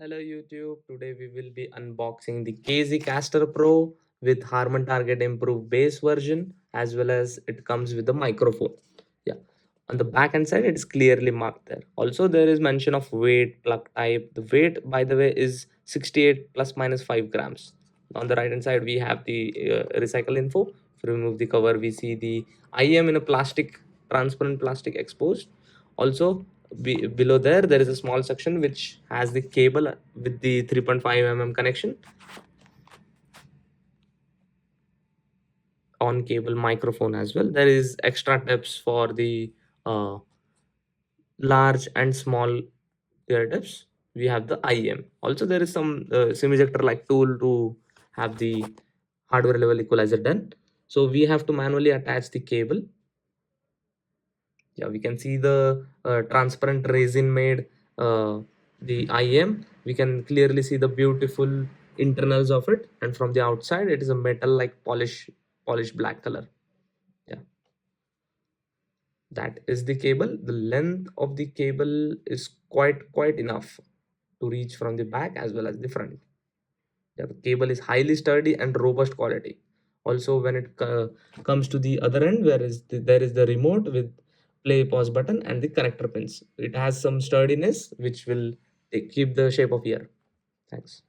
Hello YouTube. Today we will be unboxing the KZ Castor Pro with Harman Target improved base version, as well as it comes with a microphone. Yeah. On the back end side it is clearly marked there. Also there is mention of weight, plug type. The weight, by the way, is 68 plus minus 5 grams. On the right hand side we have the recycle info. If we remove the cover, we see the IEM in a plastic, transparent plastic exposed. Also below there is a small section which has the cable with the 3.5 mm connection, on cable microphone as well. There is extra tips for the uh, large and small ear tips. We have the IEM. Also there is some sim ejector like tool to have the hardware level equalizer done. So we have to manually attach the cable. Yeah, we can see the transparent resin made the IM. We can clearly see the beautiful internals of it, and from the outside it is a metal like polished black color. Yeah, that is the cable. The length of the cable is quite enough to reach from the back as well as the front. Yeah, the cable is highly sturdy and robust quality. Also when it comes to the other end, there is the remote with play pause button and the connector pins. It has some sturdiness which will keep the shape of ear. Thanks.